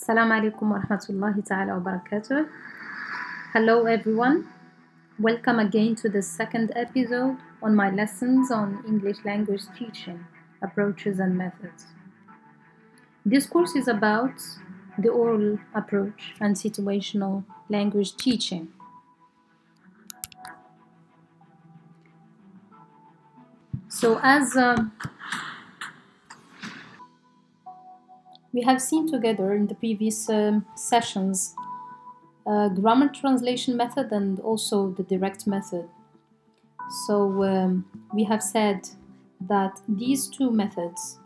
Assalamu alaikum wa rahmatullahi ta'ala wa barakatuh. Hello everyone. Welcome again to the second episode on my lessons on English language teaching, approaches and methods. This course is about the oral approach and situational language teaching. So as we have seen together in the previous sessions, grammar translation method and also the direct method. So we have said that these two methods,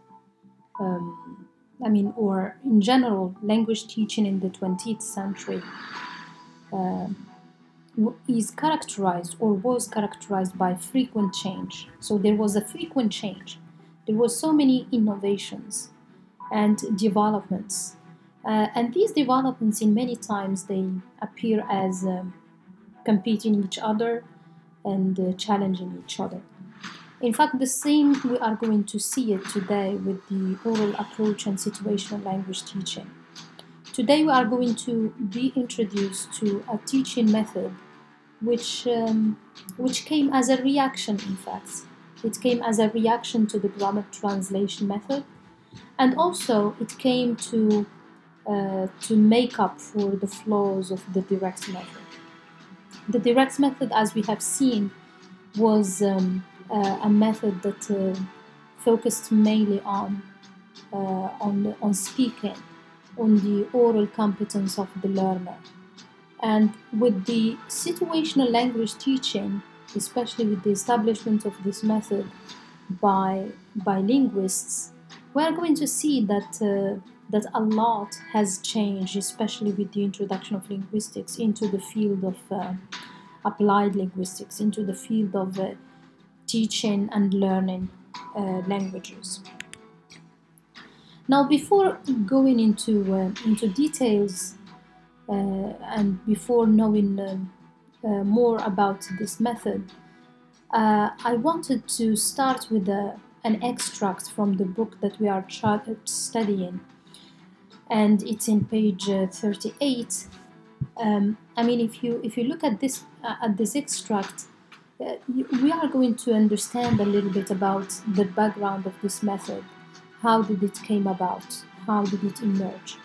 or in general, language teaching in the 20th century is characterized or was characterized by frequent change. So there was a frequent change. There were so many innovations and developments. And these developments, in many times, they appear as competing each other and challenging each other. In fact, the same we are going to see it today with the oral approach and situational language teaching. Today we are going to be introduced to a teaching method which came as a reaction, in fact. It came as a reaction to the grammar translation method, and also it came to make up for the flaws of the direct method. The direct method, as we have seen, was a method that focused mainly on speaking, on the oral competence of the learner. And with the situational language teaching, especially with the establishment of this method by linguists, we are going to see that that a lot has changed, especially with the introduction of linguistics into the field of applied linguistics, into the field of teaching and learning languages. Now, before going into details and before knowing more about this method, I wanted to start with an extract from the book that we are studying, and it's in page 38. If you look at this extract, we are going to understand a little bit about the background of this method. How did it came about? How did it emerge?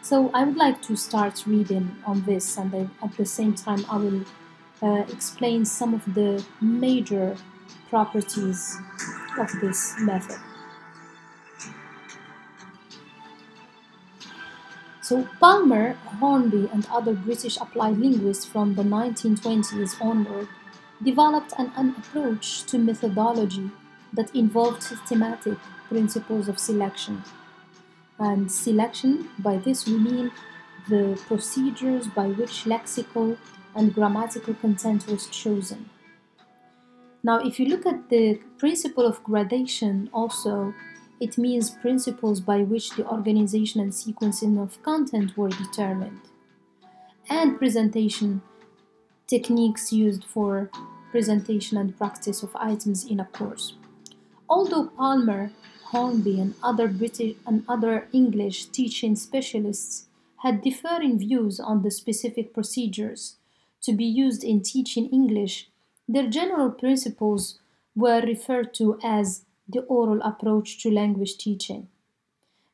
So I would like to start reading on this, and then at the same time I will explain some of the major properties of this method. So Palmer, Hornby, and other British applied linguists from the 1920s onward developed an approach to methodology that involved systematic principles of selection. And selection, by this we mean the procedures by which lexical and grammatical content was chosen. Now, if you look at the principle of gradation also, it means principles by which the organization and sequencing of content were determined, and presentation techniques used for presentation and practice of items in a course. Although Palmer, Hornby, and other British and other English teaching specialists had differing views on the specific procedures to be used in teaching English, their general principles were referred to as the oral approach to language teaching.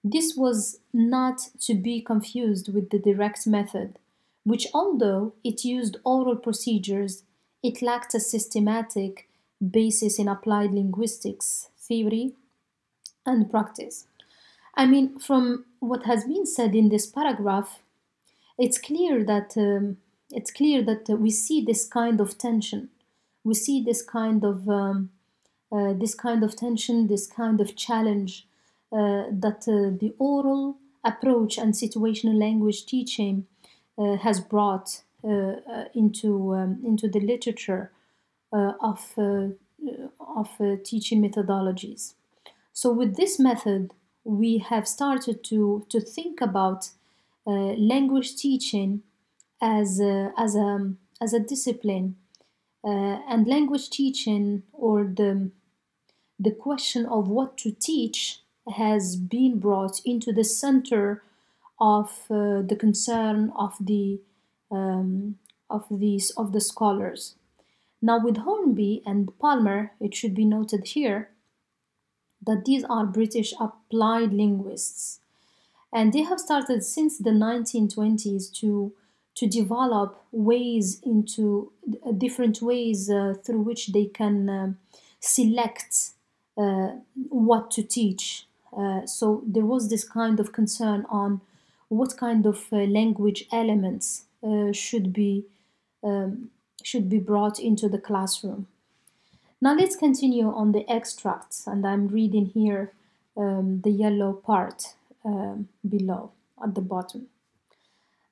This was not to be confused with the direct method, which, although it used oral procedures, it lacked a systematic basis in applied linguistics theory and practice. From what has been said in this paragraph, it's clear that we see this kind of tension. We see this kind of tension, this kind of challenge that the oral approach and situational language teaching has brought into the literature of teaching methodologies. So with this method, we have started to think about language teaching as a discipline, and language teaching, or the question of what to teach, has been brought into the center of the concern of the scholars. Now, with Hornby and Palmer, it should be noted here that these are British applied linguists, and they have started since the 1920s to develop ways into different ways through which they can select what to teach. So there was this kind of concern on what kind of language elements should be brought into the classroom. Now let's continue on the extracts, and I'm reading here the yellow part below at the bottom.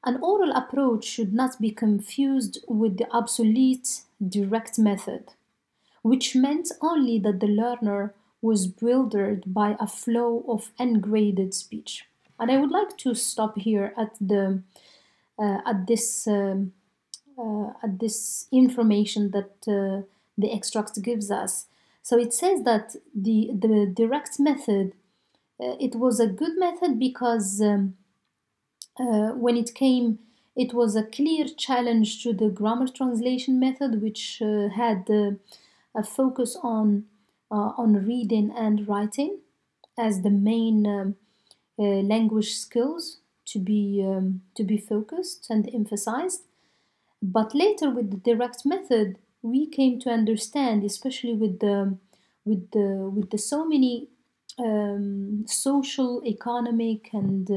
An oral approach should not be confused with the obsolete direct method, which meant only that the learner was bewildered by a flow of ungraded speech. And I would like to stop here at this information that the extract gives us. So it says that the direct method, it was a good method because when it came, it was a clear challenge to the grammar translation method, which had a focus on reading and writing as the main language skills to be focused and emphasized. But later, with the direct method, we came to understand, especially with the so many social, economic, and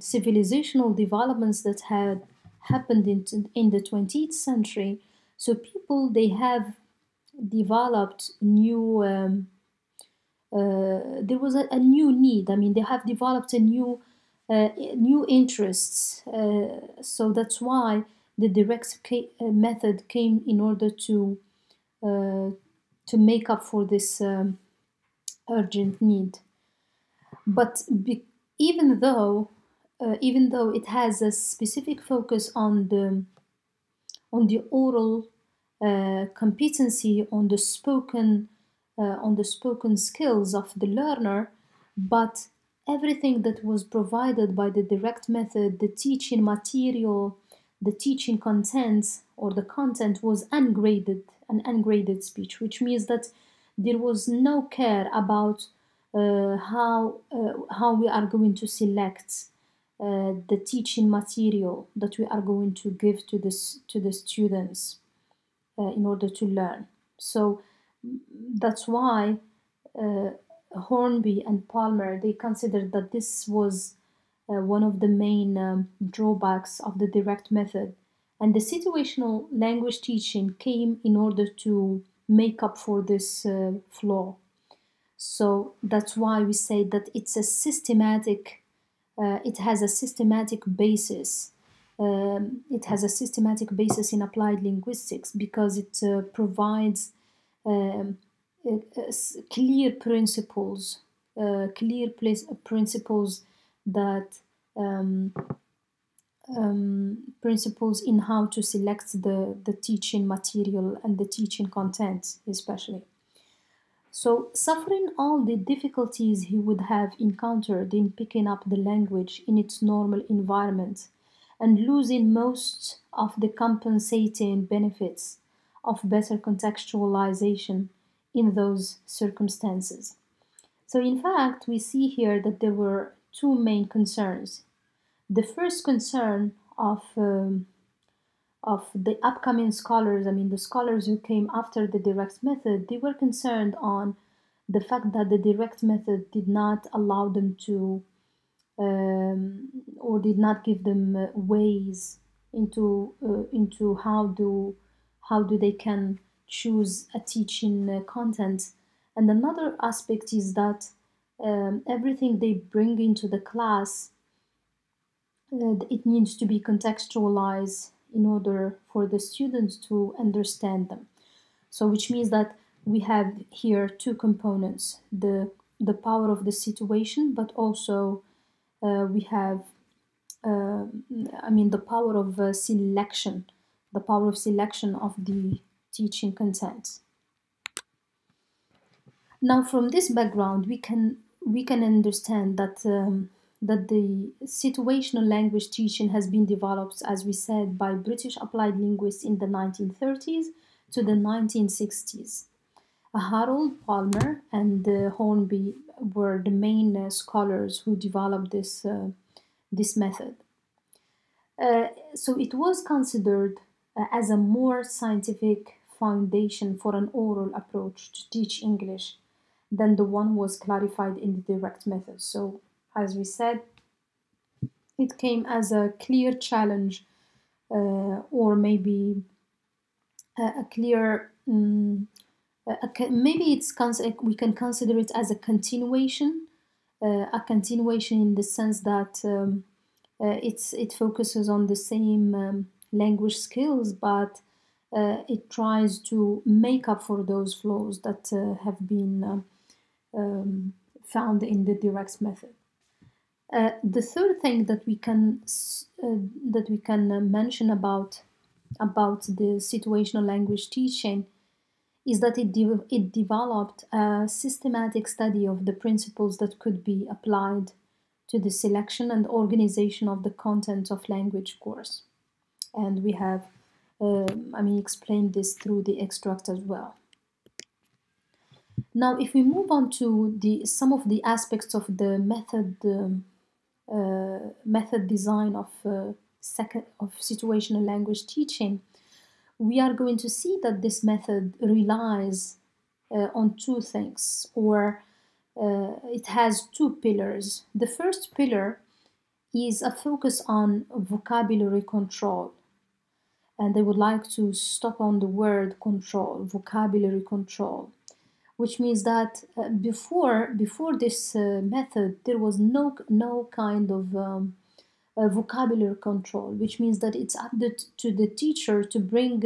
civilizational developments that had happened in the 20th century. So people, they have developed new. There was a new need. I mean, they have developed a new interests. So that's why the direct method came in order to make up for this urgent need. But even though it has a specific focus on the oral competency, on the spoken skills of the learner, but everything that was provided by the direct method, the teaching material, the teaching content, or the content was ungraded speech, which means that there was no care about how we are going to select the teaching material that we are going to give to the students in order to learn. So that's why Hornby and Palmer, they considered that this was one of the main drawbacks of the direct method, and the situational language teaching came in order to make up for this flaw. So that's why we say that it's a systematic, it has a systematic basis. It has a systematic basis in applied linguistics because it provides clear principles, principles that principles in how to select the teaching material and the teaching content, especially. So, suffering all the difficulties he would have encountered in picking up the language in its normal environment, and losing most of the compensating benefits of better contextualization in those circumstances. So, in fact, we see here that there were two main concerns. The first concern of the upcoming scholars, I mean the scholars who came after the direct method, they were concerned on the fact that the direct method did not allow them to, or did not give them ways into how do they can choose a teaching content. And another aspect is that everything they bring into the class, it needs to be contextualized in order for the students to understand them. So which means that we have here two components, the power of the situation, but also we have the power of selection, the power of selection of the teaching content. Now from this background we can we can understand that that the situational language teaching has been developed, as we said, by British applied linguists in the 1930s to the 1960s. Harold Palmer and Hornby were the main scholars who developed this method. So it was considered as a more scientific foundation for an oral approach to teach English than the one was clarified in the direct method. So, as we said, it came as a clear challenge, or maybe a clear, maybe we can consider it as a continuation in the sense that it focuses on the same language skills, but it tries to make up for those flaws that have been found in the direct method. The third thing that we can mention about the situational language teaching is that it developed a systematic study of the principles that could be applied to the selection and organization of the content of language course, and we have explained this through the extract as well. Now, if we move on to some of the aspects of the method design of situational language teaching, we are going to see that this method relies on two things, or it has two pillars. The first pillar is a focus on vocabulary control, and I would like to stop on the word control, vocabulary control, which means that before this method there was no kind of vocabulary control, which means that it's up to the teacher to bring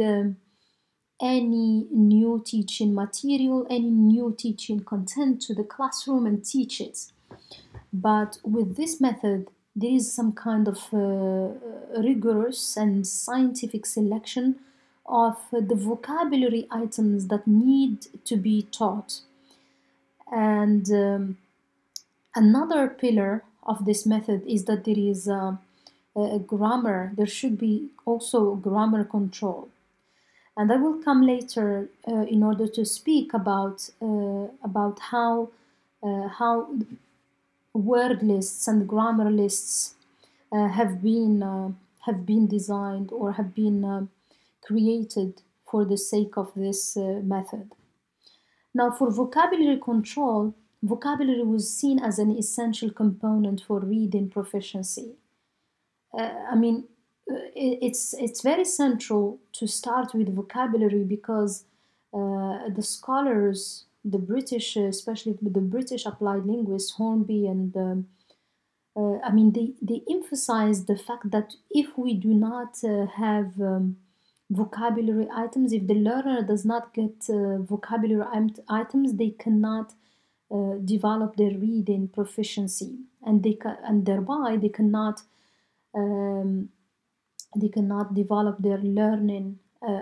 any new teaching material, any new teaching content to the classroom and teach it. But with this method, there is some kind of rigorous and scientific selection of the vocabulary items that need to be taught. And another pillar of this method is that there is a grammar. There should be also grammar control. And I will come later in order to speak about how word lists and grammar lists have been designed or have been created for the sake of this method. Now, for vocabulary control, vocabulary was seen as an essential component for reading proficiency. It's very central to start with vocabulary because the scholars, the British, especially the British applied linguists, Hornby and they emphasize the fact that if we do not have vocabulary items, if the learner does not get vocabulary items, they cannot develop their reading proficiency, and thereby they cannot develop their learning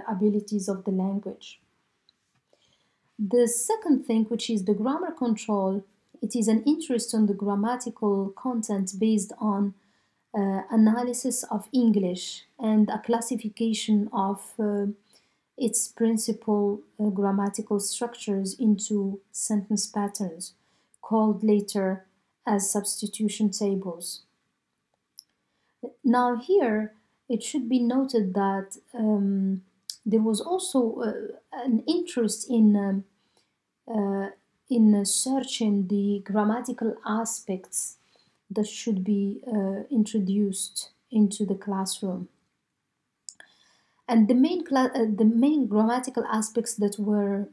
abilities of the language. The second thing, which is the grammar control, it is an interest in the grammatical content based on analysis of English and a classification of its principal grammatical structures into sentence patterns, called later as substitution tables. Now here, it should be noted that there was also an interest in searching the grammatical aspects that should be introduced into the classroom. And the main grammatical aspects that were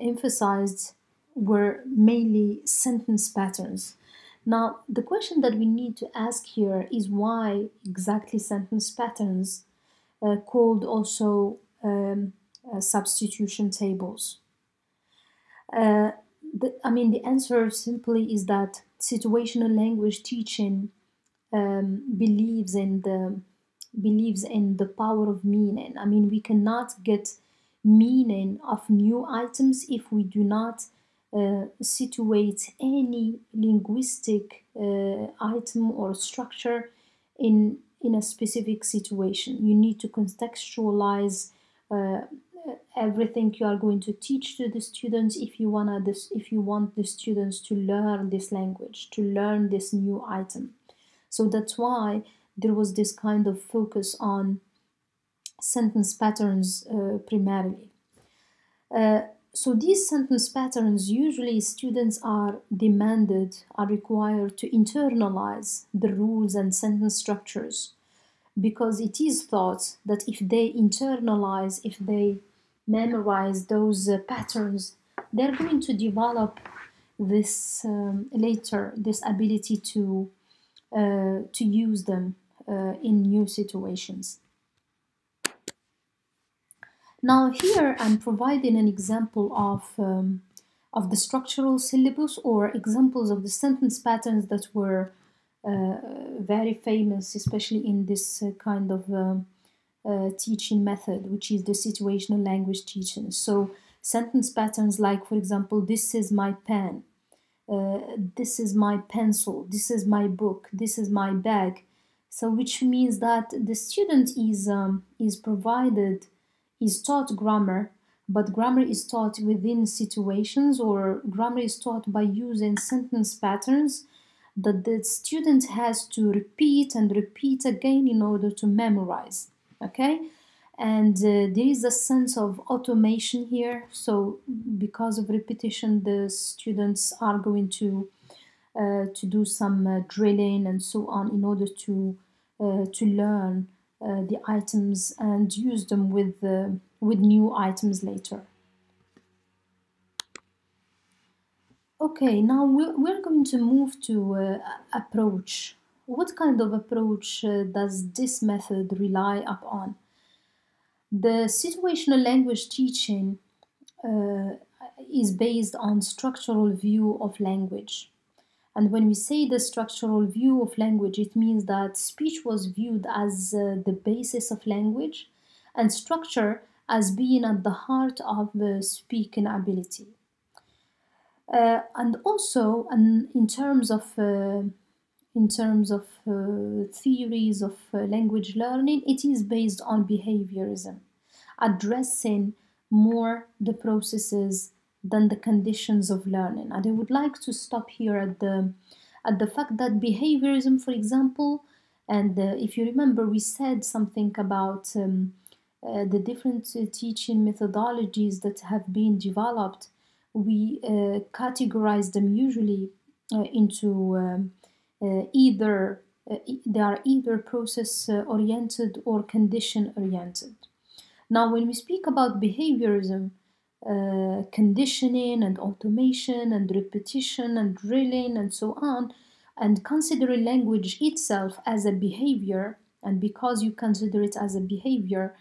emphasized were mainly sentence patterns. Now, the question that we need to ask here is why exactly sentence patterns, called also substitution tables? The answer simply is that situational language teaching believes in the power of meaning. We cannot get meaning of new items if we do not situate any linguistic item or structure in a specific situation. You need to contextualize everything you are going to teach to the students if you want the students to learn this language, to learn this new item. So that's why there was this kind of focus on sentence patterns primarily. So these sentence patterns, usually students are required to internalize the rules and sentence structures, because it is thought that if they internalize, if they memorize those patterns, they're going to develop this later, this ability to use them in new situations. Now here I'm providing an example of the structural syllabus, or examples of the sentence patterns that were very famous, especially in this kind of teaching method, which is the situational language teaching. So sentence patterns like, for example, this is my pen, this is my pencil, this is my book, this is my bag. So which means that the student is taught grammar, but grammar is taught within situations, or grammar is taught by using sentence patterns that the student has to repeat and repeat again in order to memorize. Okay, and there is a sense of automation here. So because of repetition, the students are going to do some drilling and so on in order to learn the items and use them with new items later. Okay, now we're going to move to approach. What kind of approach does this method rely upon? The situational language teaching is based on structural view of language. And when we say the structural view of language, it means that speech was viewed as the basis of language, and structure as being at the heart of the speaking ability. And also, in terms of theories of language learning, it is based on behaviorism, addressing more the processes than the conditions of learning. And I would like to stop here at the fact that behaviorism, for example, and if you remember, we said something about the different teaching methodologies that have been developed. We categorize them usually into they are either process oriented or condition oriented. Now, when we speak about behaviorism, conditioning and automation and repetition and drilling and so on, and considering language itself as a behavior, and because you consider it as a behavior,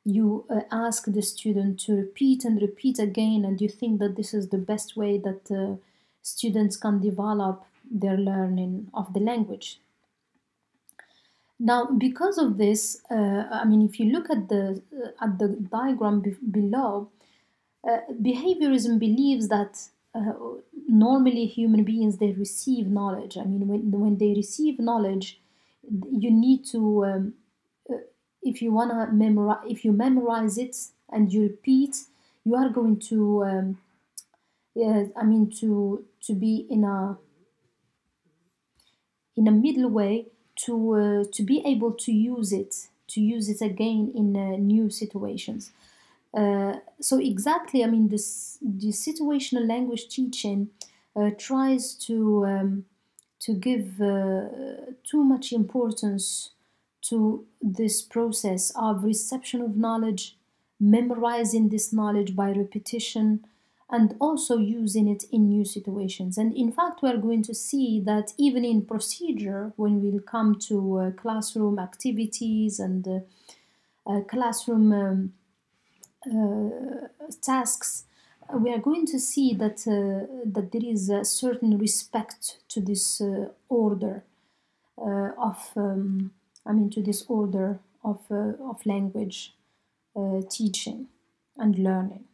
you ask the student to repeat and repeat again, and you think that this is the best way that students can develop their learning of the language. Now, because of this, I mean, if you look at the diagram below, behaviorism believes that normally human beings, they receive knowledge. I mean, when they receive knowledge, you need to if you memorize it and you repeat, you are going to to be in a middle way to be able to use it again in new situations. So exactly, I mean, the situational language teaching tries to give too much importance to this process of reception of knowledge, memorizing this knowledge by repetition, and also using it in new situations. And in fact, we are going to see that even in procedure, when we'll come to classroom activities and classroom tasks, we are going to see that that there is a certain respect to this order to this order of language teaching and learning.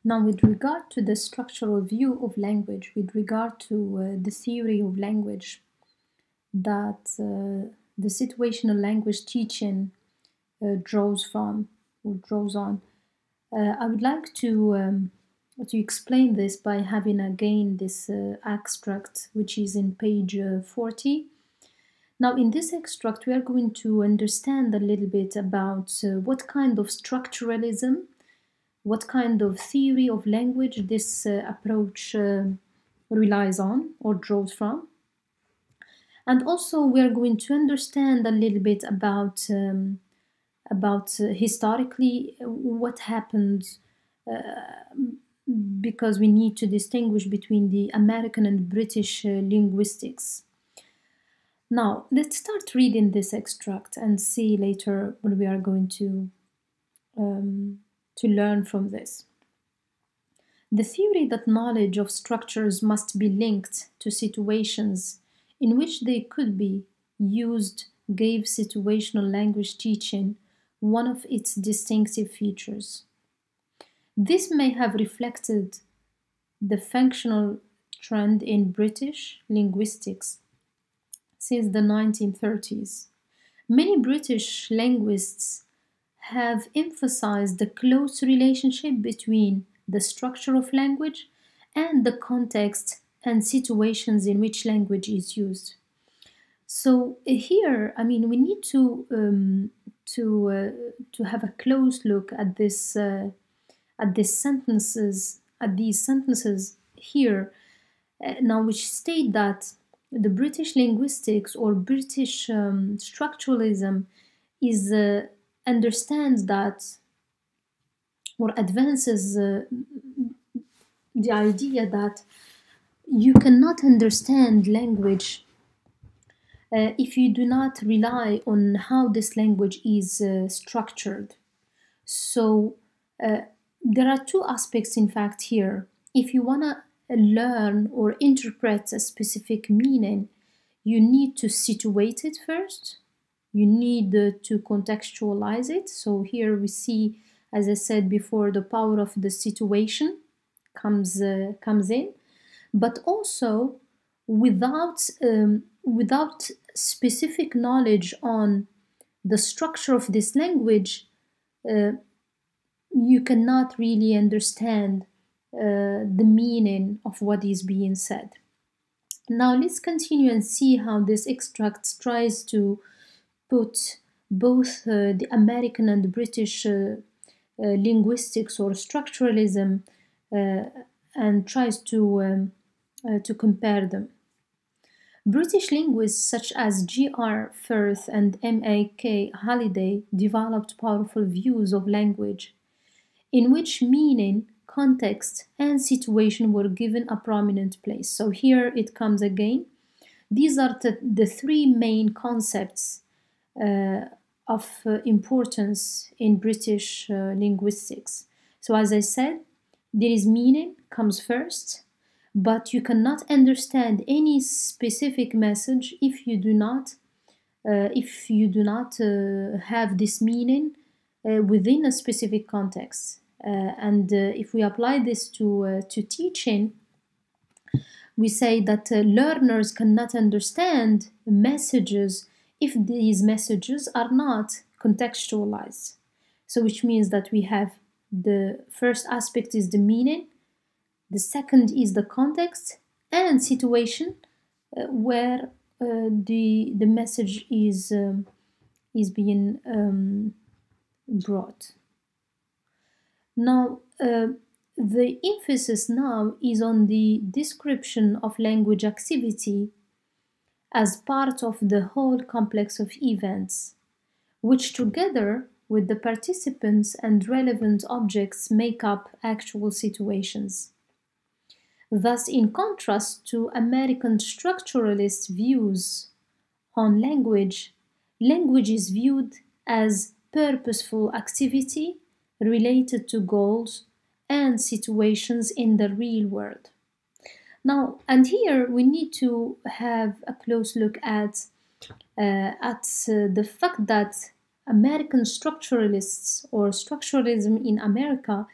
Now, with regard to the structural view of language, with regard to the theory of language that the situational language teaching draws from or draws on, I would like to explain this by having again this extract, which is in page 40. Now, in this extract, we are going to understand a little bit about what kind of structuralism, what kind of theory of language this approach relies on or draws from. And also we are going to understand a little bit about historically what happened, because we need to distinguish between the American and British linguistics. Now, let's start reading this extract and see later what we are going to learn from this. The theory that knowledge of structures must be linked to situations in which they could be used gave situational language teaching one of its distinctive features. This may have reflected the functional trend in British linguistics since the 1930s. Many British linguists have emphasized the close relationship between the structure of language and the context and situations in which language is used. So here, I mean, we need to have a close look at this at these sentences here now, which state that the British linguistics or British structuralism is understands that or advances the idea that you cannot understand language if you do not rely on how this language is structured. So there are two aspects, in fact, here. If you want to learn or interpret a specific meaning, you need to situate it first. You need to contextualize it. So here we see, as I said before, the power of the situation comes in, but also without specific knowledge on the structure of this language, you cannot really understand the meaning of what is being said. Now let's continue and see how this extract tries to put both the American and the British linguistics or structuralism and tries to compare them. British linguists such as G.R. Firth and M.A.K. Halliday developed powerful views of language in which meaning, context, and situation were given a prominent place. So here it comes again. These are the three main concepts of importance in British linguistics. So as I said, there is meaning comes first, but you cannot understand any specific message if you do not have this meaning within a specific context. And if we apply this to teaching, we say that learners cannot understand messages if these messages are not contextualized. So which means that we have the first aspect is the meaning, the second is the context and situation where the message is being brought. Now, the emphasis now is on the description of language activity as part of the whole complex of events, which together with the participants and relevant objects make up actual situations. Thus, in contrast to American structuralist views on language, language is viewed as purposeful activity related to goals and situations in the real world. Now, and here we need to have a close look at the fact that American structuralists or structuralism in America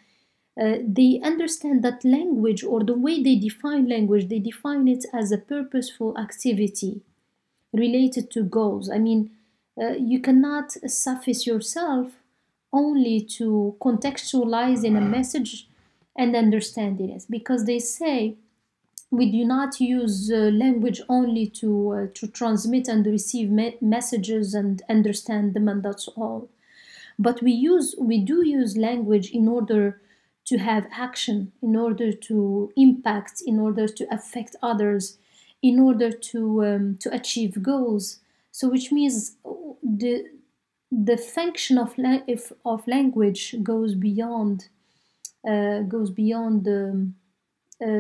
they understand that language, or the way they define language, they define it as a purposeful activity related to goals. I mean, you cannot suffice yourself only to contextualize in a message and understanding it, because they say we do not use language only to transmit and receive messages and understand them, and that's all. But we do use language in order to have action, in order to impact, in order to affect others, in order to achieve goals. So, which means the function of language goes beyond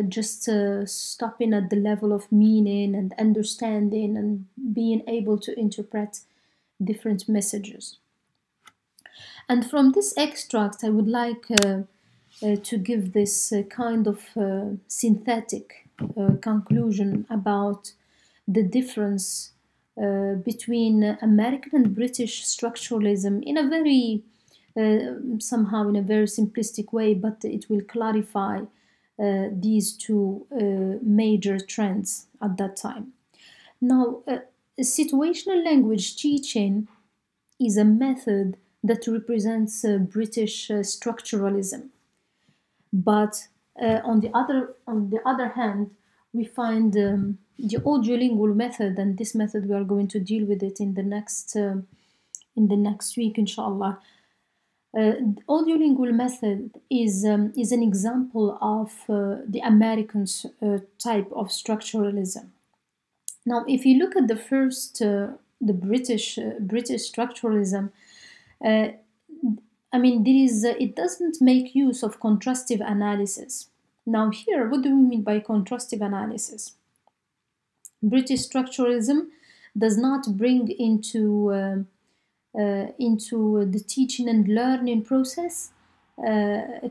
just stopping at the level of meaning and understanding and being able to interpret different messages. And from this extract, I would like to give this kind of synthetic conclusion about the difference between American and British structuralism in a very, somehow in a very simplistic way, but it will clarify these two major trends at that time. Now, situational language teaching is a method that represents British structuralism. But on the other hand, we find the audiolingual method, and this method we are going to deal with it in the next week, inshallah. Audiolingual method is an example of the American type of structuralism. Now, if you look at the first, the British structuralism, I mean, it doesn't make use of contrastive analysis. Now, here, what do we mean by contrastive analysis? British structuralism does not bring into the teaching and learning process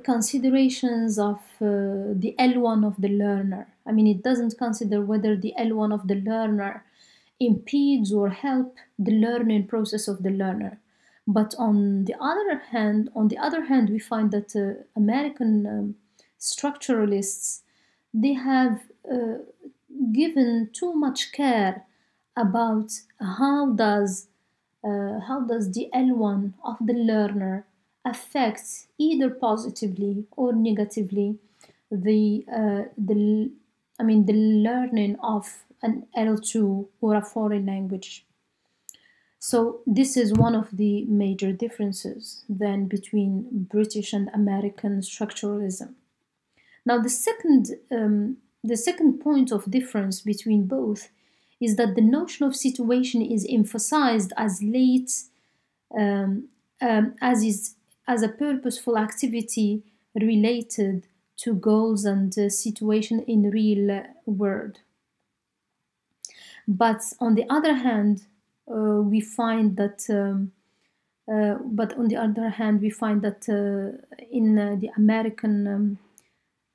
considerations of the L1 of the learner. I mean, it doesn't consider whether the L1 of the learner impedes or help the learning process of the learner. But on the other hand, we find that American structuralists, they have given too much care about how does the L1 of the learner affect either positively or negatively the learning of an L2 or a foreign language. So this is one of the major differences then between British and American structuralism. Now the second point of difference between both is that the notion of situation is emphasized as late as a purposeful activity related to goals and situation in real world. But on the other hand, we find that in the American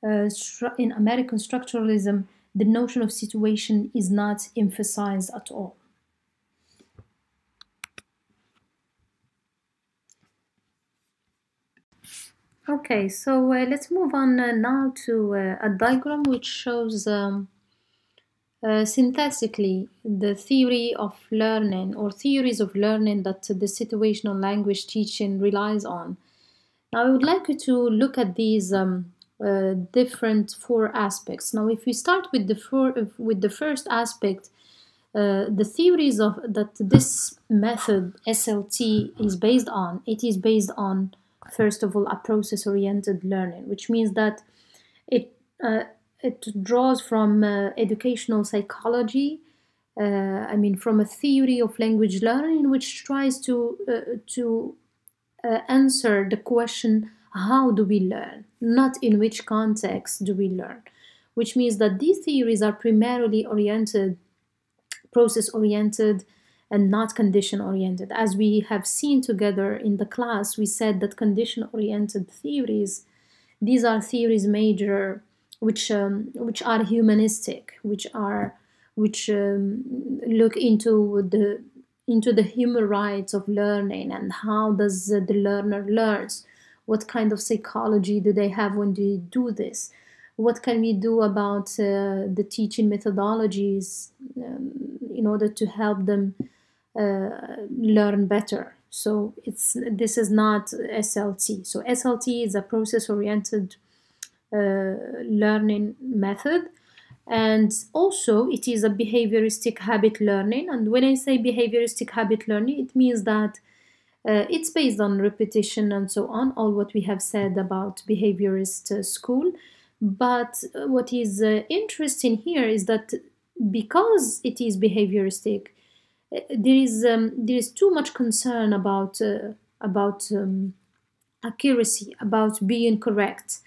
structuralism, the notion of situation is not emphasized at all. Okay, so let's move on now to a diagram which shows synthetically the theory of learning, or theories of learning, that the situational language teaching relies on. Now, I would like you to look at these different four aspects. Now, if we start with the first aspect, the theories of that this method SLT is based on, it is based on, first of all, a process-oriented learning, which means that it draws from educational psychology, from a theory of language learning, which tries to answer the question, how do we learn? Not in which context do we learn? Which means that these theories are primarily oriented, process-oriented, and not condition-oriented. As we have seen together in the class, we said that condition-oriented theories, these are theories major which are humanistic, which look into the human rights of learning and how does the learner learns, What kind of psychology do they have when they do this? What can we do about the teaching methodologies in order to help them learn better? So this is not SLT. So SLT is a process-oriented learning method, and also it is a behavioristic habit learning. And when I say behavioristic habit learning, it means that it's based on repetition and so on, all what we have said about behaviorist school. But what is interesting here is that because it is behavioristic, there is too much concern about accuracy, about being correct.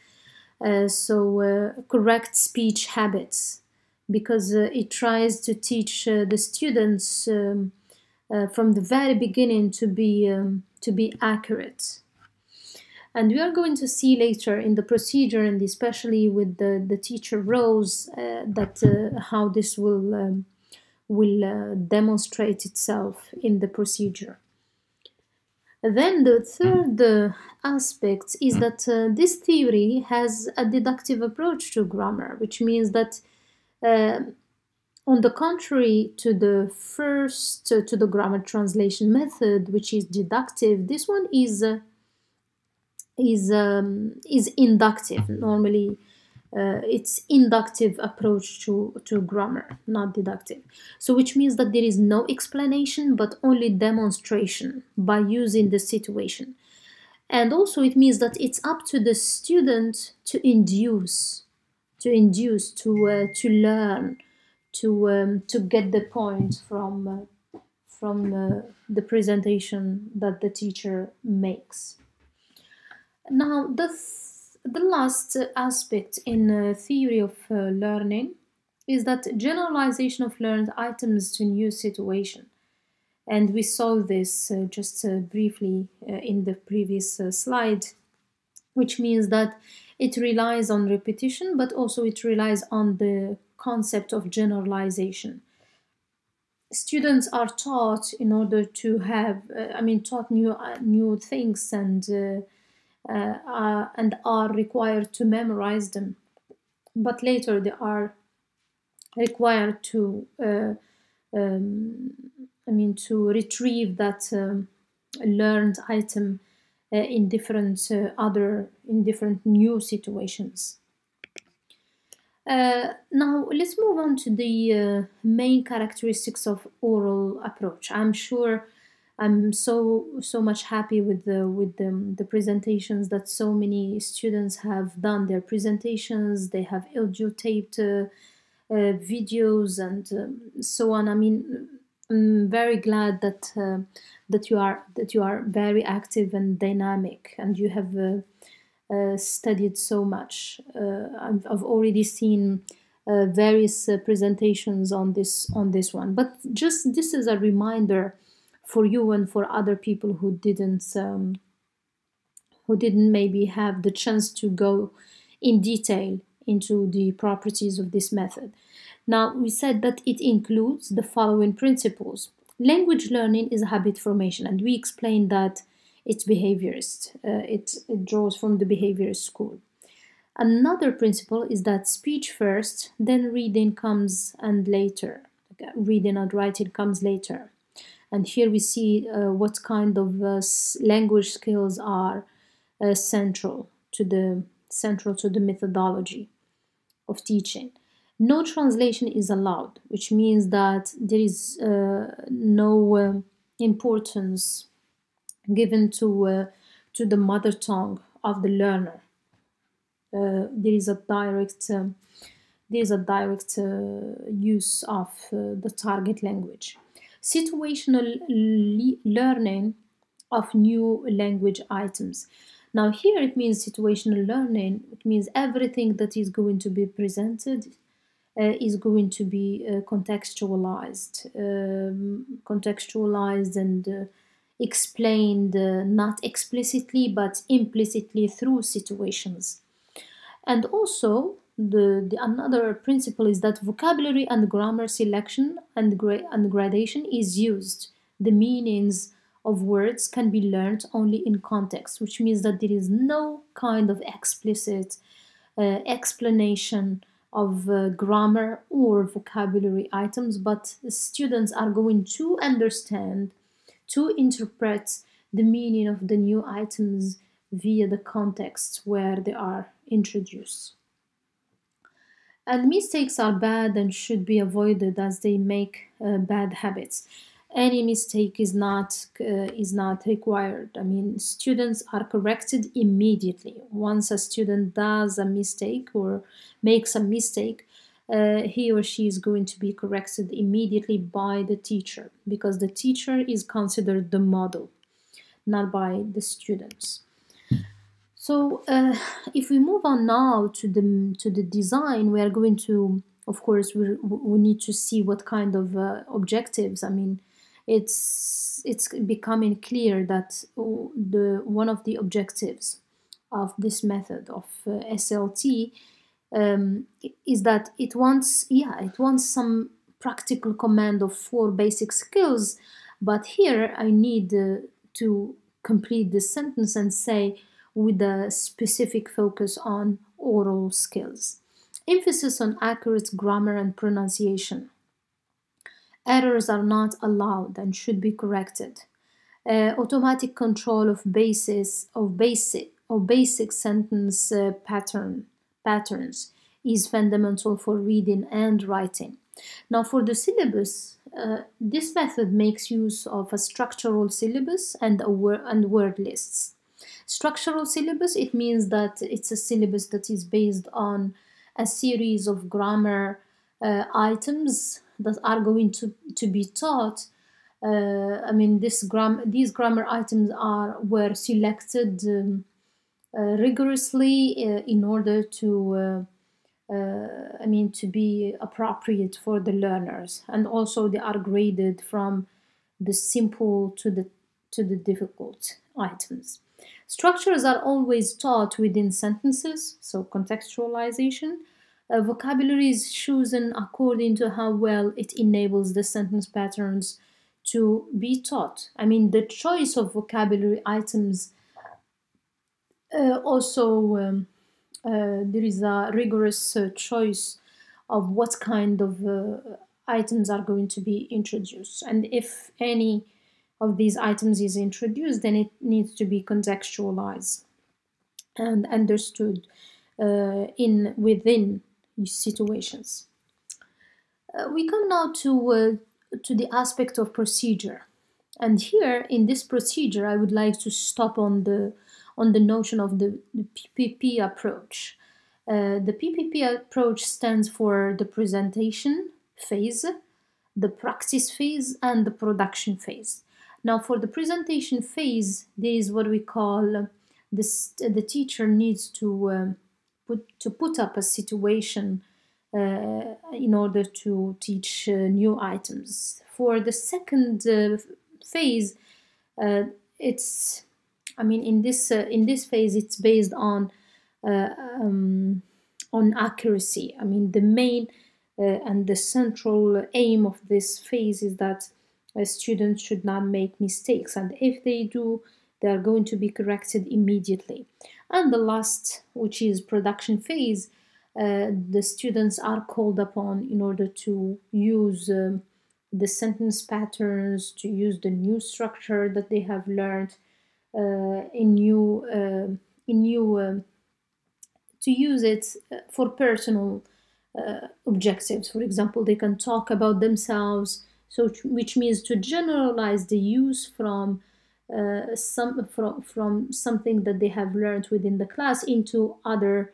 Correct speech habits, because it tries to teach the students from the very beginning to be accurate. And we are going to see later in the procedure, and especially with the teacher roles, that how this will demonstrate itself in the procedure. Then the third aspect is that this theory has a deductive approach to grammar, which means that on the contrary to the first, to the grammar translation method, which is deductive, this one is inductive. Normally, it's inductive approach to grammar, not deductive. So which means that there is no explanation, but only demonstration by using the situation. And also it means that it's up to the student to induce, to learn, to get the point from the presentation that the teacher makes. Now, the last aspect in theory of learning is that generalization of learned items to new situation. And we saw this just briefly in the previous slide, which means that it relies on repetition, but also it relies on the concept of generalization. Students are taught in order to have, taught new things and are required to memorize them, but later they are required to retrieve that learned item in different new situations. Now let's move on to the main characteristics of oral approach. I'm sure I'm so much happy with the presentations that so many students have done their presentations. They have audio taped videos and so on. I mean, I'm very glad that you are very active and dynamic, and you have studied so much. I've already seen various presentations on this one, but just this is a reminder for you and for other people who didn't maybe have the chance to go in detail into the properties of this method. Now, we said that it includes the following principles. Language learning is a habit formation, and we explained that it's behaviorist. It draws from the behaviorist school. Another principle is that speech first, then reading comes and later. Reading and writing comes later. And here we see what kind of language skills are central to the methodology of teaching. No translation is allowed, which means that there is no importance given to the mother tongue of the learner. There is a direct use of the target language. Situational learning of new language items. Now here it means situational learning. It means everything that is going to be presented is going to be contextualized and explained not explicitly but implicitly through situations. And also the another principle is that vocabulary and grammar selection and gradation is used. The meanings of words can be learned only in context, which means that there is no kind of explicit explanation of grammar or vocabulary items, but students are going to understand, to interpret the meaning of the new items via the context where they are introduced. And mistakes are bad and should be avoided as they make bad habits. Any mistake is not required. I mean, students are corrected immediately. Once a student does a mistake or makes a mistake, he or she is going to be corrected immediately by the teacher, because the teacher is considered the model, not by the students. So if we move on now to the design, we are going to, of course, we need to see what kind of objectives. I mean, it's becoming clear that one of the objectives of this method of SLT is that it wants some practical command of 4 basic skills, but here I need to complete this sentence and say, with a specific focus on oral skills. Emphasis on accurate grammar and pronunciation. Errors are not allowed and should be corrected. Automatic control of basic sentence patterns is fundamental for reading and writing. Now, for the syllabus, this method makes use of a structural syllabus and word lists. Structural syllabus, it means that it's a syllabus that is based on a series of grammar items that are going to be taught. I mean, these grammar items were selected rigorously in order to to be appropriate for the learners, and also they are graded from the simple to the difficult items. Structures are always taught within sentences, so contextualization. Vocabulary is chosen according to how well it enables the sentence patterns to be taught. I mean, the choice of vocabulary items also there is a rigorous choice of what kind of items are going to be introduced, and if any of these items is introduced, then it needs to be contextualized and understood within situations. We come now to the aspect of procedure, and here in this procedure, I would like to stop on the notion of the PPP approach. The PPP approach stands for the presentation phase, the practice phase, and the production phase. Now, for the presentation phase, there is what we call the teacher needs to put up a situation in order to teach new items. For the second phase, in this phase, it's based on accuracy. I mean, the main and the central aim of this phase is that students should not make mistakes, and if they do, they are going to be corrected immediately. And the last, which is production phase, the students are called upon in order to use the sentence patterns, to use the new structure that they have learned, to use it for personal objectives. For example, they can talk about themselves, so which means to generalize the use from something that they have learned within the class into other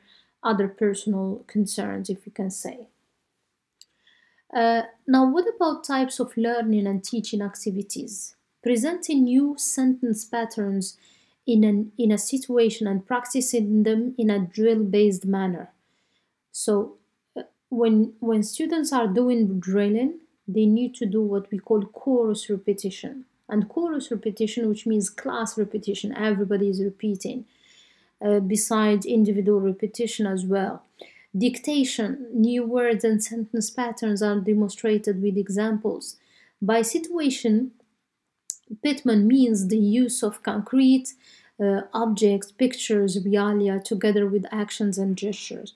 personal concerns, if you can say. Now, what about types of learning and teaching activities? Presenting new sentence patterns in a situation and practicing them in a drill-based manner. So when students are doing drilling, they need to do what we call chorus repetition. And chorus repetition, which means class repetition, everybody is repeating, besides individual repetition as well. Dictation, new words and sentence patterns are demonstrated with examples. By situation, Pitman means the use of concrete objects, pictures, realia, together with actions and gestures.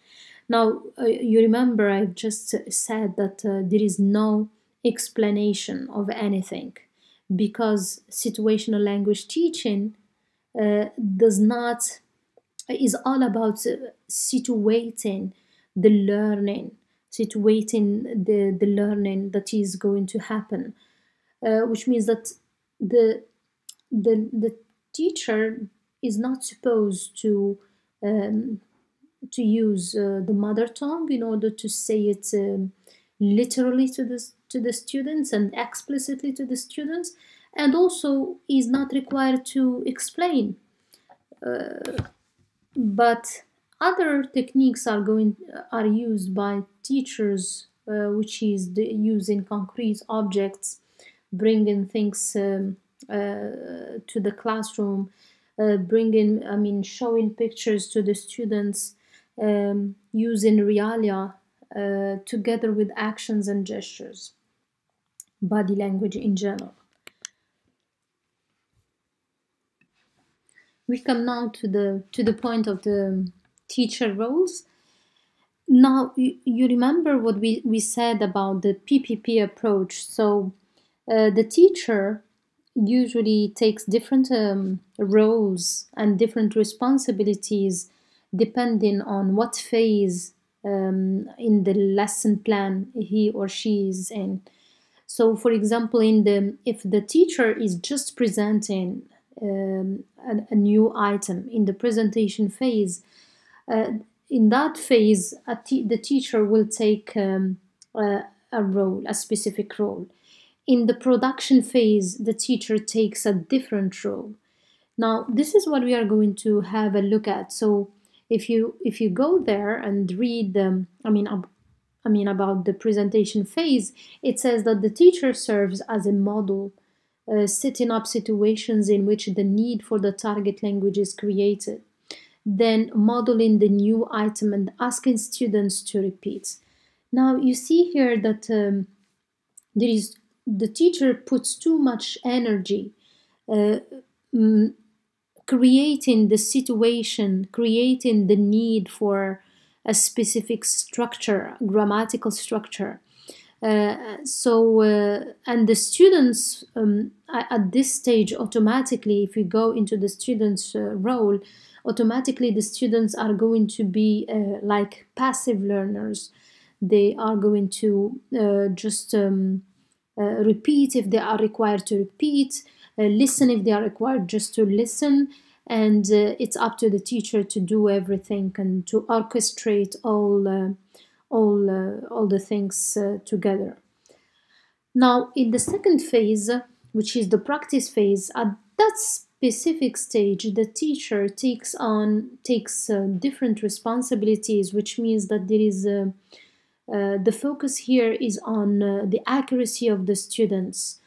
Now, you remember I've just said that there is no explanation of anything because situational language teaching does not is all about situating the learning, situating the learning that is going to happen, which means that the the teacher is not supposed to use the mother tongue in order to say it literally to the students and explicitly to the students, and also is not required to explain. But other techniques are used by teachers, which is the using concrete objects, bringing things to the classroom, showing pictures to the students, using realia together with actions and gestures, body language in general. We come now to the point of the teacher roles. Now, you remember what we said about the PPP approach. So the teacher usually takes different roles and different responsibilities depending on what phase in the lesson plan he or she is in. So, for example, if the teacher is just presenting a new item in the presentation phase, in that phase, the teacher will take a role, a specific role. In the production phase, the teacher takes a different role. Now, this is what we are going to have a look at. So, if you go there and read, about the presentation phase, it says that the teacher serves as a model, setting up situations in which the need for the target language is created, then modeling the new item and asking students to repeat. Now, you see here that the teacher puts too much energy creating the situation, creating the need for a specific structure, grammatical structure. And the students at this stage automatically, if you go into the students' role, automatically the students are going to be like passive learners. They are going to just repeat if they are required to repeat, listen if they are required just to listen, and it's up to the teacher to do everything and to orchestrate all the things together. Now, in the second phase, which is the practice phase, at that specific stage, the teacher takes different responsibilities, which means that there is the focus here is on the accuracy of the students.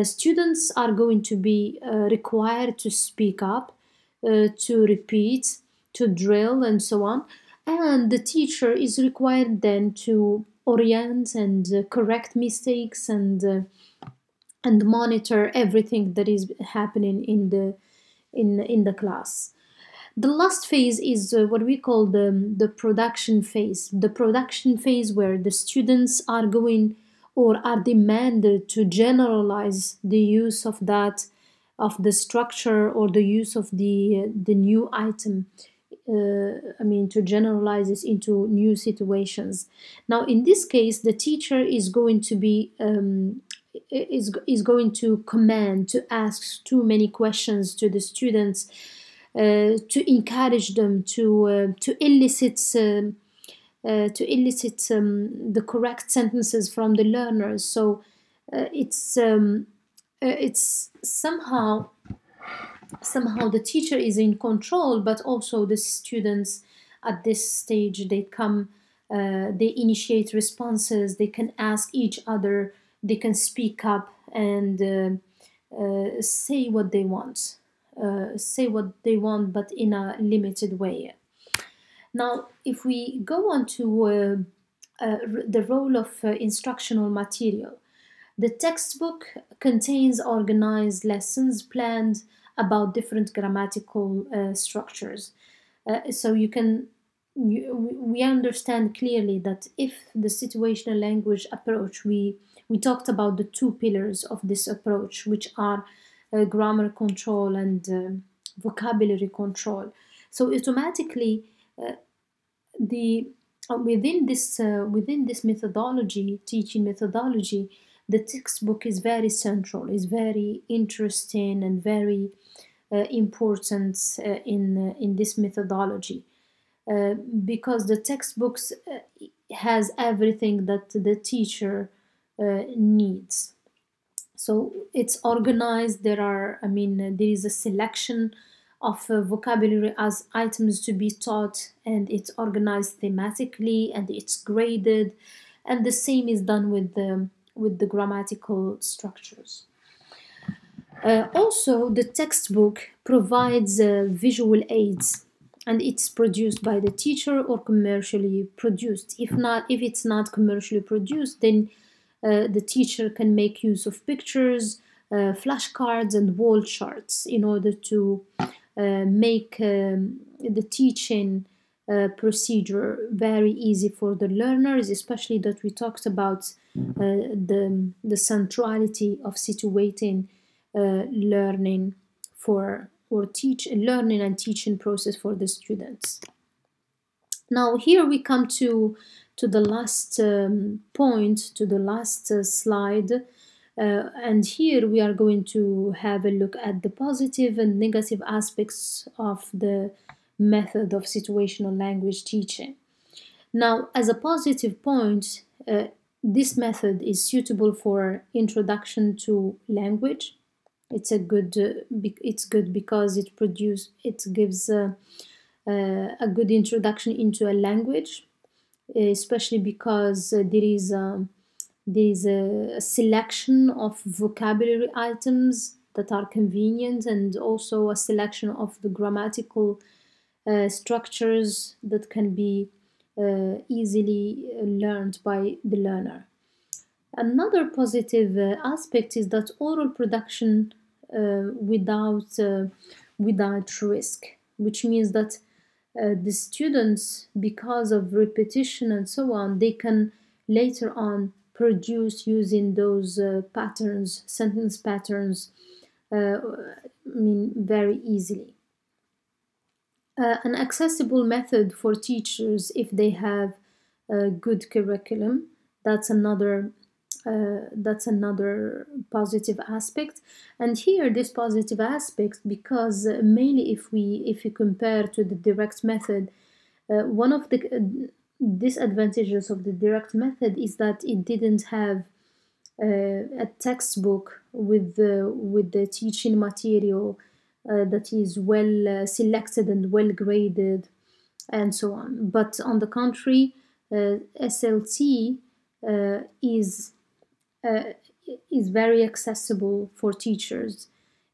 Students are going to be required to speak up, to repeat, to drill, and so on. And the teacher is required then to orient and correct mistakes and monitor everything that is happening in the class. The last phase is what we call the production phase. The production phase where the students are going or are demanded to generalize the use of the structure or the use of the new item. To generalize this into new situations. Now, in this case, the teacher is going to be is going to command, to ask too many questions to the students, to encourage them to elicit the correct sentences from the learners. So it's somehow the teacher is in control, but also the students at this stage, they initiate responses, they can ask each other, they can speak up and say what they want. But in a limited way. Now, if we go on to the role of instructional material, The textbook contains organized lessons planned about different grammatical structures. So we understand clearly that if the situational language approach, we talked about the two pillars of this approach, which are grammar control and vocabulary control. So automatically, within this methodology, teaching methodology, the textbook is very central, is very interesting, and very important in this methodology. Because the textbooks has everything that the teacher needs. So it's organized. There is a selection of vocabulary as items to be taught, and it's organized thematically, and it's graded, and the same is done with the grammatical structures. Also, the textbook provides visual aids, and it's produced by the teacher or commercially produced. If it's not commercially produced, then the teacher can make use of pictures, flashcards, and wall charts in order to make the teaching procedure very easy for the learners, especially that we talked about the centrality of situating learning learning and teaching process for the students. Now here we come to the last point, to the last slide, and here we are going to have a look at the positive and negative aspects of the method of situational language teaching. Now, as a positive point, this method is suitable for introduction to language. It's good because it gives a good introduction into a language, especially because there is a selection of vocabulary items that are convenient, and also a selection of the grammatical structures that can be easily learned by the learner. Another positive aspect is that oral production without risk, which means that the students, because of repetition and so on, they can later on produce using those patterns, sentence patterns, very easily. An accessible method for teachers if they have a good curriculum. That's another positive aspect. And here, this positive aspect, because mainly if you compare to the direct method, one of the disadvantages of the direct method is that it didn't have a textbook with the teaching material that is well selected and well graded, and so on. But on the contrary, SLT is very accessible for teachers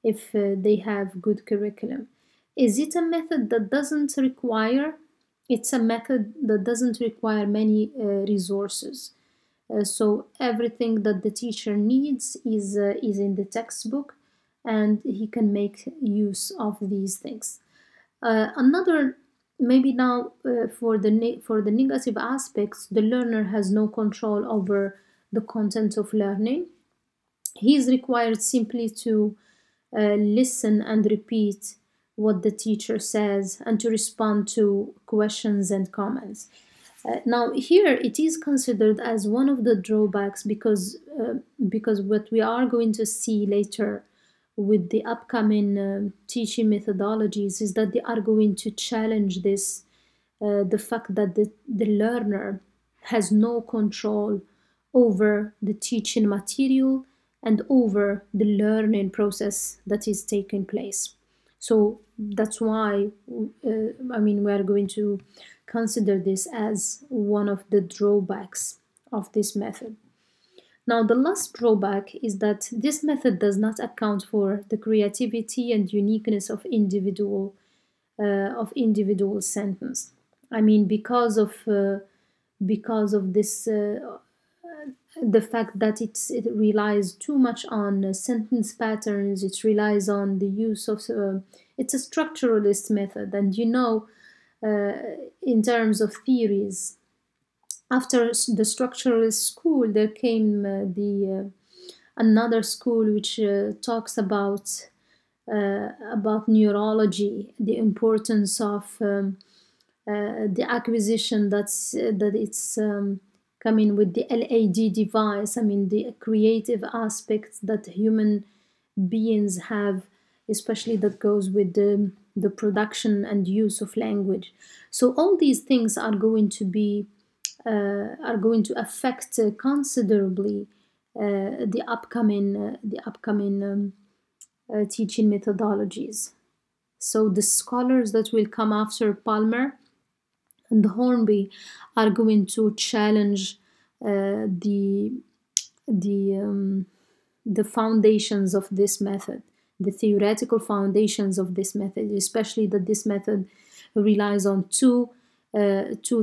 if they have good curriculum. Is it a method that doesn't require? It's a method that doesn't require many resources. So everything that the teacher needs is in the textbook, and he can make use of these things. Another, maybe now for the negative aspects, the learner has no control over the content of learning. He is required simply to listen and repeat what the teacher says, and to respond to questions and comments. Now here it is considered as one of the drawbacks, because what we are going to see later with the upcoming teaching methodologies is that they are going to challenge this, the fact that the learner has no control over the teaching material and over the learning process that is taking place. So that's why we are going to consider this as one of the drawbacks of this method. Now, the last drawback is that this method does not account for the creativity and uniqueness of individual sentence. Because of this the fact that it relies too much on sentence patterns. It relies on the use of it's a structuralist method, and in terms of theories, after the structuralist school there came another school which talks about neurology, the importance of the acquisition that it's coming with the LAD device. I mean, the creative aspects that human beings have, especially that goes with the production and use of language. So all these things are going to affect considerably the upcoming teaching methodologies. So the scholars that will come after Palmer and Hornby are going to challenge the foundations of this method, the theoretical foundations of this method, especially that this method relies on two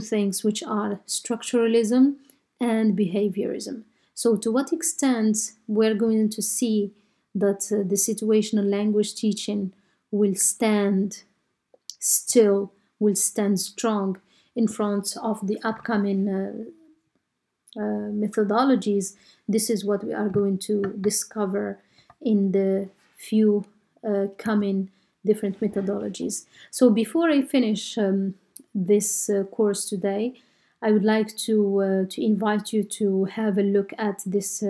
things, which are structuralism and behaviorism. So to what extent we're going to see that the situational language teaching will stand strong in front of the upcoming methodologies. This is what we are going to discover in the few coming different methodologies. So before I finish this course today, I would like to invite you to have a look at this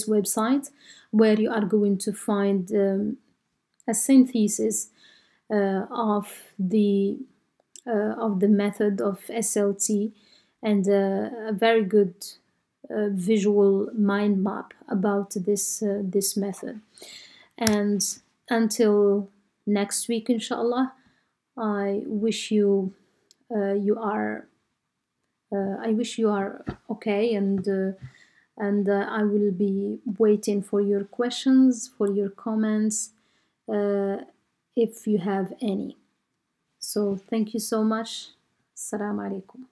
website, where you are going to find a synthesis of the method of SLT, and a very good visual mind map about this method. And until next week, inshallah, I wish you are okay, and I will be waiting for your questions, for your comments, if you have any. So thank you so much. Assalamu alaikum.